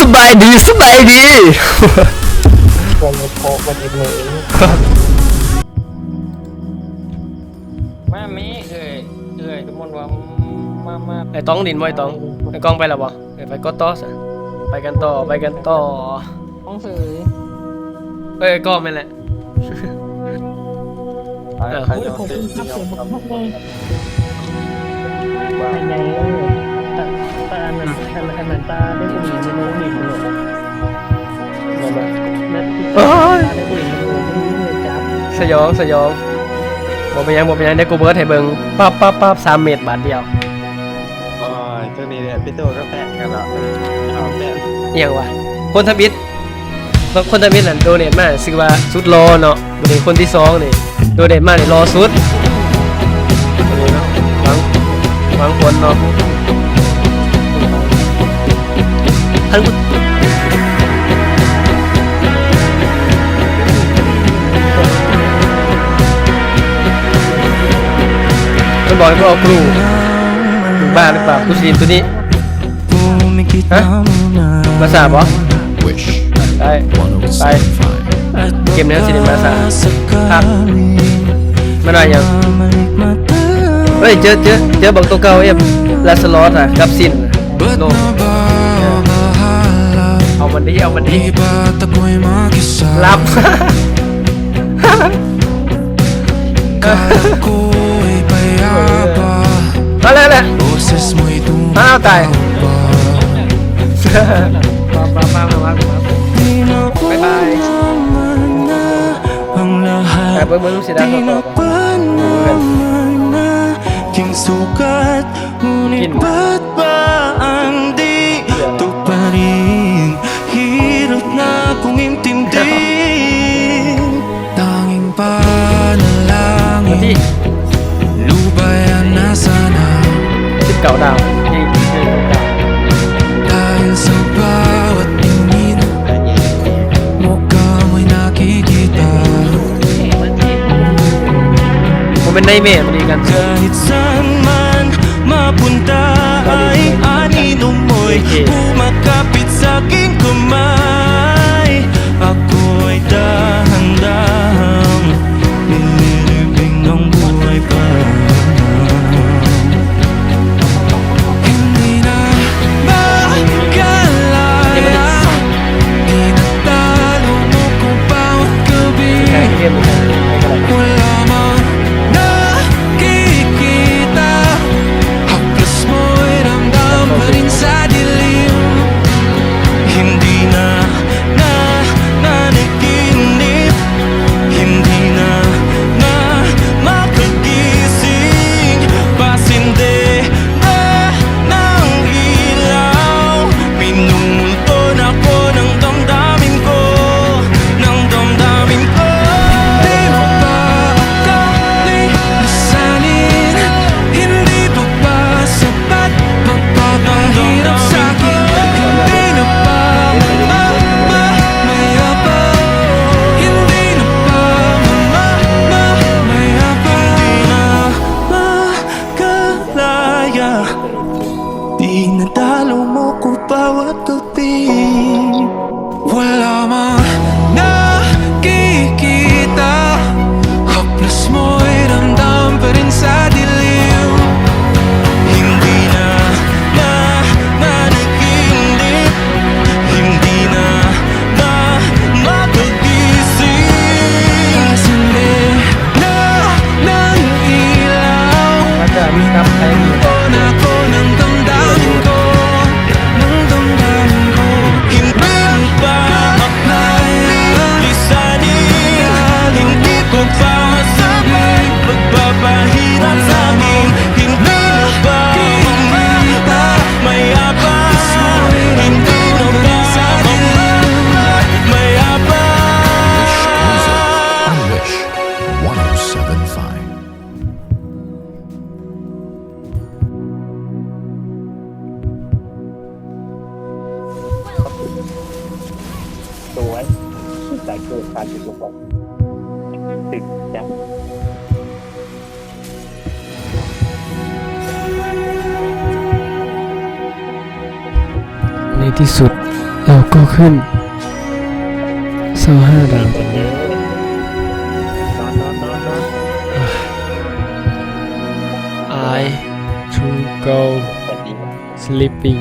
สบายดีสบายดี คนโคกันอีกหนึ่งมามีทุกคนว่ามาไอ้ต้องดินบ่ไอ้ต้องไอ้กล้องไปแล้วบ่ไปก็ต่อซะไปกันต่อต้องสื่อ ไอ้กล้องนั่นแหละ ผมเป็นภาพเสียงผมพวกเลยภายในตามันตาได้ผู้หญิงในโลกนี้เลยนั่นตาได้ผู้หญิงในโลกนี้จับสยองบ่เป็นหยังได้กูเบิร์ดให้เบิ่งปั๊บ3 เมตรบาทเดียว อ๋อตัวนี้เนี่ยพี่โตก็แปะกันแล้วเอาแปะ อิหยังวะคนทำอิฐนั่นโดเนทมาซื้อว่าสุดรอเนาะบ่ได้คนที่2นี่โดเนทมานี่รอสุดอันนี้เนาะหวังผลเนาะท่านมันบอกให้พวกเอาครูมึงบ้าหรือเปล่ากูสลิมตัวนี้ฮะมาสาบเหรอได้ไปเกมนี้สิลิมมาสาครับมาหน่อยยังเฮ้ยเจอบอกตัวเก่าลาสลอสอะกับซินโลเอามันดีรับ มาเลยอ้าวตายมาบายบายแต่เบิ้งสิดาเขาตอบKing sukat ngunit ba't ba ang di ito pa rin hirap na kong intindihin tanging panalangin lubayan na sana 19 ดาวนี่dahil sa bawat tingin mukha mo'y nakikita ผมเป็นนายเมย์มันดีกัน kahit saan man mapunta ay anino mo'y pumakapit sa aking kamay ako'y dahan-dahang nililibing ng buhay pa hindi na makalaya tinatalo mo ko bawat gabi wala mang nakikita haplas mo'y ramdam pa rin sa dilim hindi na nanaginip hindi na makagising pasinde na ng ilaw pinumulton ako ng damdamin ko di mo ba akali lisanin hindi mo ba sapat pagpapahirap sa'kin hindi na ba mayabang hindi na ba mayabang di na makalaya dinadalo mo ko bawat gabi wala mang nakikita haplas mo'y ramdam pa rin sa dilim hindi na nanaginip hindi na makagising kasindi na ng ilaw มาจะมีกับใครอยู่ na ako ng damdamin ko hindi pa akala lisanin hindi ko pa masabi pagpapahirap sa'kin hindi na ba mayabang hindi na ba mayabang Wish 1075. สวยแต่เกิดการติดลบติดจับ ในที่สุด เราก็ขึ้น25 ดาวตรงนี้ I to go สวัสดี sleeping